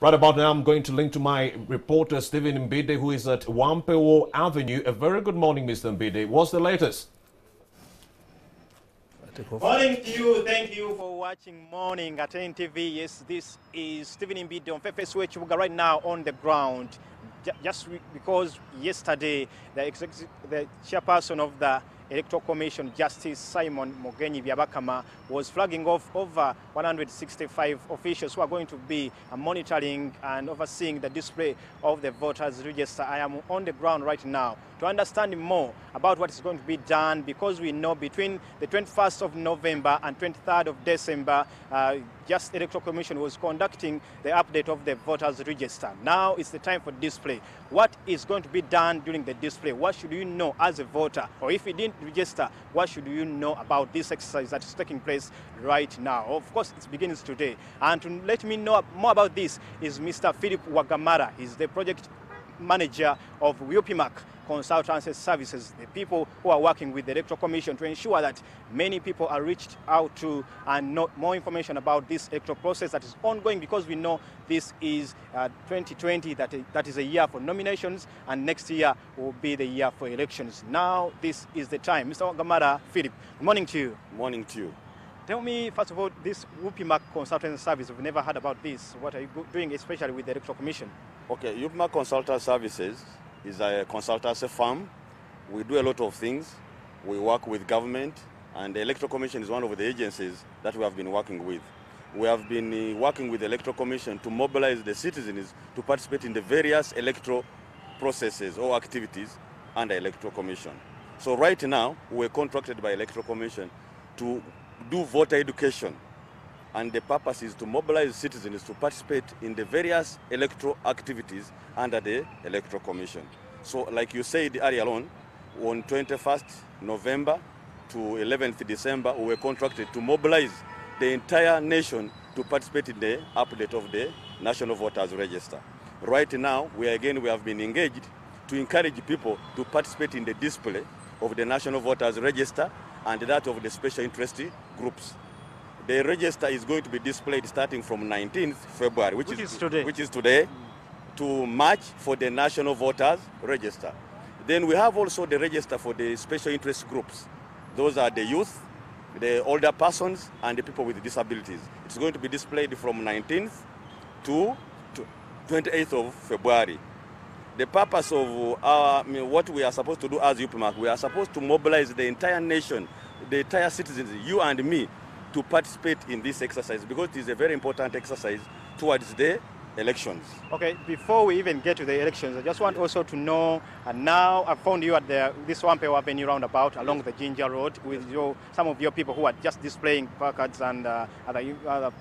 Right about now, I'm going to link to my reporter, Stephen Mbide, who is at Wampewo Avenue. A very good morning, Mr. Mbide. What's the latest? Morning to you. Thank you for watching Morning at NTV. Yes, this is Stephen Mbide on Fefe Switch. We're right now on the ground. Just because yesterday, the chairperson of the Electoral Commission, Justice Simon Mugenyi Byabakama, was flagging off over 165 officials who are going to be monitoring and overseeing the display of the voters' register. I am on the ground right now to understand more about what is going to be done, because we know between the 21st of November and 23rd of December, just Electoral Commission was conducting the update of the voters' register. Now it's the time for display. What is going to be done during the display? What should you know as a voter? Or if you didn't register, what should you know about this exercise that is taking place right now? Of course, it begins today. And to let me know more about this is Mr. Philip Wagamara. He's the project manager of UPMAC Consultancy Services, the people who are working with the Electoral Commission to ensure that many people are reached out to and know more information about this electoral process that is ongoing, because we know this is 2020, that is a year for nominations, and next year will be the year for elections. Now this is the time. Mr. Wagamara, Philip, good morning to you. Morning to you. Tell me, first of all, this UPMAC Consultancy Service, we've never heard about this. What are you doing, especially with the Electoral Commission? Okay, UPMAC Consultancy Services is a consultancy firm. We do a lot of things. We work with government, and the Electoral Commission is one of the agencies that we have been working with. We have been working with the Electoral Commission to mobilize the citizens to participate in the various electoral processes or activities under Electoral Commission. So right now, we're contracted by Electoral Commission to do voter education, and the purpose is to mobilize citizens to participate in the various electoral activities under the Electoral Commission. So like you said earlier on 21st November to 11th December, we were contracted to mobilize the entire nation to participate in the update of the National Voters Register. Right now, we have been engaged to encourage people to participate in the display of the National Voters Register and that of the special interest groups. The register is going to be displayed starting from 19th February, which is today, to March for the National Voters Register. Then we have also the register for the special interest groups. Those are the youth, the older persons, and the people with disabilities. It's going to be displayed from 19th to 28th of February. The purpose of what we are supposed to do as UPMAC, we are supposed to mobilize the entire nation, the entire citizens, you and me, to participate in this exercise, because it is a very important exercise towards the elections. Okay, before we even get to the elections, I just want also to know, and now I found you at this Wampewo Avenue roundabout along the Ginger Road with some of your people who are just displaying placards and other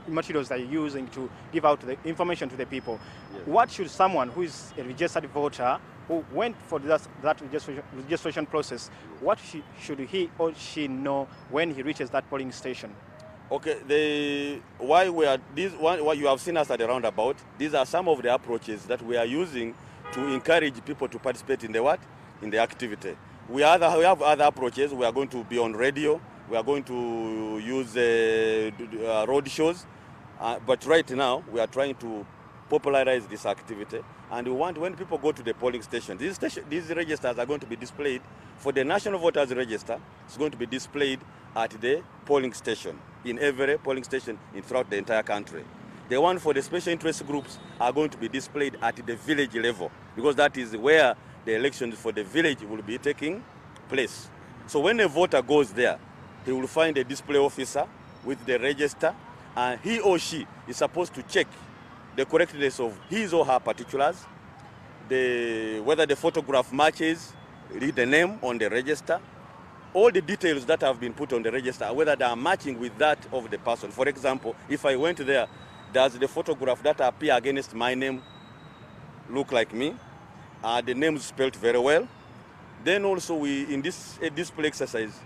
materials that you're using to give out the information to the people. Yes. What should someone who is a registered voter who went for that registration process, what should he or she know when he reaches that polling station? Okay, what you have seen us at the roundabout, these are some of the approaches that we are using to encourage people to participate in the activity. We have other approaches. We are going to be on radio. We are going to use road shows. But right now, we are trying to popularize this activity. And we want, when people go to the polling station, these registers are going to be displayed for the National Voters Register. It's going to be displayed at the polling station, in every polling station throughout the entire country. The one for the special interest groups are going to be displayed at the village level, because that is where the elections for the village will be taking place. So when a voter goes there, he will find a display officer with the register, and he or she is supposed to check the correctness of his or her particulars, whether the photograph matches, read the name on the register, all the details that have been put on the register, whether they are matching with that of the person. For example, if I went there, does the photograph that appear against my name look like me? The name is spelled very well. Then also in this display exercise,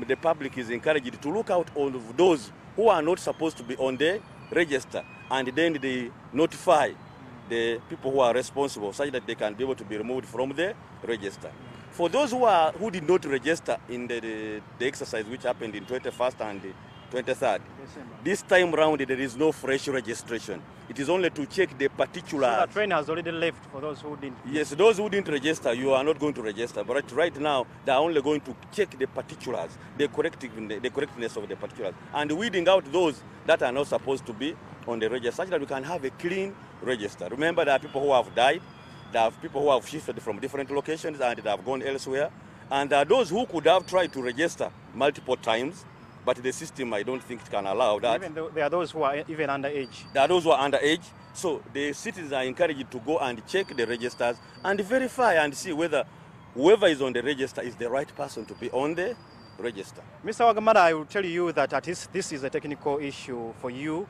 the public is encouraged to look out on those who are not supposed to be on the register, and then they notify the people who are responsible such that they can be able to be removed from the register. For those who did not register in the exercise which happened in 21st and 23rd. December. This time round, there is no fresh registration. It is only to check the particulars. So the train has already left for those who didn't. Yes, those who didn't register, you are not going to register. But right now, they are only going to check the particulars, the correctness of the particulars, and weeding out those that are not supposed to be on the register, such that we can have a clean register. Remember, there are people who have died, there are people who have shifted from different locations and they have gone elsewhere, and there are those who could have tried to register multiple times, but the system, I don't think, can allow that. Even though there are those who are even underage. There are those who are underage, so the citizens are encouraged to go and check the registers and verify and see whether whoever is on the register is the right person to be on the register. Mr. Wagamara, I will tell you that at least this is a technical issue for you.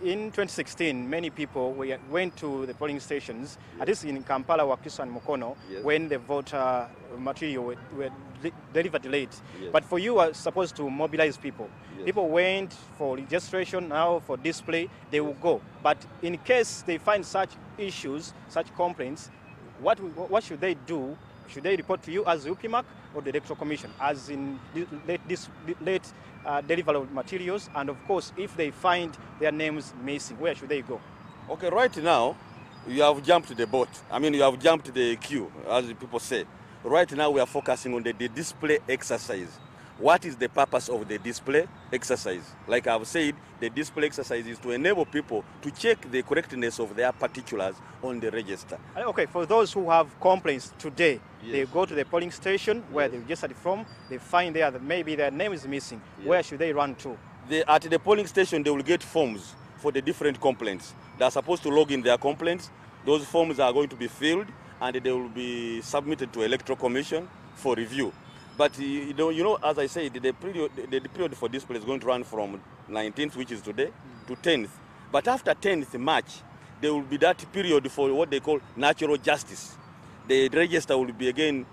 In 2016, many people went to the polling stations, at least in Kampala, Wakiso and Mukono, Yes. when the voter material were delivered late. Yes. But for you are supposed to mobilize people. Yes. People went for registration, now for display, they will go. But in case they find such issues, such complaints, what should they do? Should they report to you as UPMAC or the Electoral Commission, as in late delivery of materials? And of course, if they find their names missing, where should they go? Okay, right now, you have jumped the boat. I mean, you have jumped the queue, as people say. Right now, we are focusing on the display exercise. What is the purpose of the display exercise? Like I've said, the display exercise is to enable people to check the correctness of their particulars on the register. Okay, for those who have complaints today, Yes. they go to the polling station where they registered from, they find there that maybe their name is missing. Yes. Where should they run to? At the polling station, they will get forms for the different complaints. They are supposed to log in their complaints. Those forms are going to be filled and they will be submitted to Electoral Commission for review. But you know, as I said, the period for display is going to run from 19th, which is today, to 10th. But after 10th March, there will be that period for what they call natural justice. The register will be again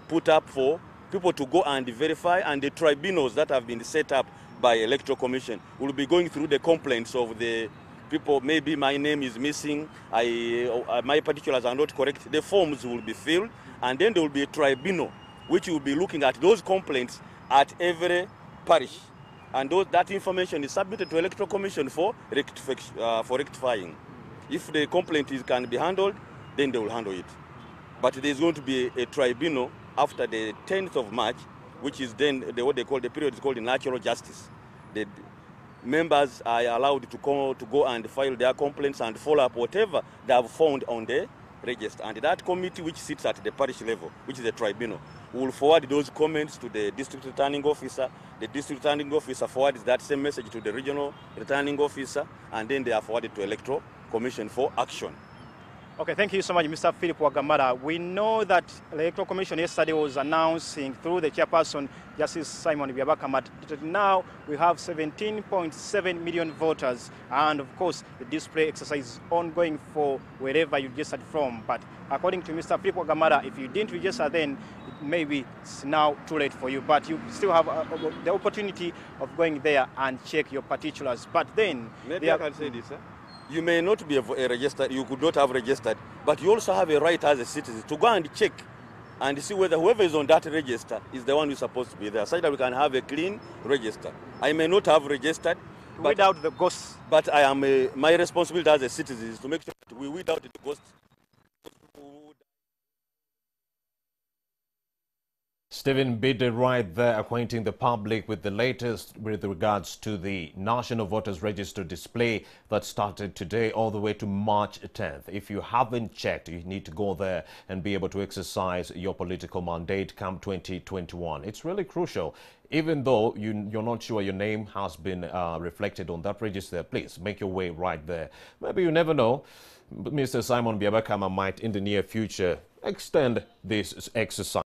put up for people to go and verify, and the tribunals that have been set up by Electoral Commission will be going through the complaints of the people. Maybe my name is missing, my particulars are not correct. The forms will be filled, and then there will be a tribunal which will be looking at those complaints at every parish. And that information is submitted to Electoral Commission for rectifying. If the complaint can be handled, then they will handle it. But there is going to be a tribunal after the 10th of March, which is then what they call, the period is called the natural justice. The members are allowed to go and file their complaints and follow up whatever they have found on the register. And that committee, which sits at the parish level, which is a tribunal, will forward those comments to the district returning officer. The district returning officer forwards that same message to the regional returning officer, and then they are forwarded to Electoral Commission for action. Okay, thank you so much, Mr. Philip Wagamara. We know that the Electoral Commission yesterday was announcing through the chairperson, Justice Simon Byabakama, that now we have 17.7 million voters, and of course, the display exercise is ongoing for wherever you registered from. But according to Mr. Philip Wagamara, if you didn't register then, maybe it's now too late for you, but you still have the opportunity of going there and check your particulars. But then... Maybe I can say this, eh? You may not be registered, you could not have registered, but you also have a right as a citizen to go and check and see whether whoever is on that register is the one who's supposed to be there, such that we can have a clean register. I may not have registered, but, weed out the ghosts. But I am my responsibility as a citizen is to make sure that we weed out the ghosts. Stephen Mbide right there acquainting the public with the latest with regards to the National Voters Register display that started today all the way to March 10th. If you haven't checked, you need to go there and be able to exercise your political mandate come 2021. It's really crucial. Even though you're not sure your name has been reflected on that register, please make your way right there. Maybe you never know, Mr. Simon Byabakama might in the near future extend this exercise.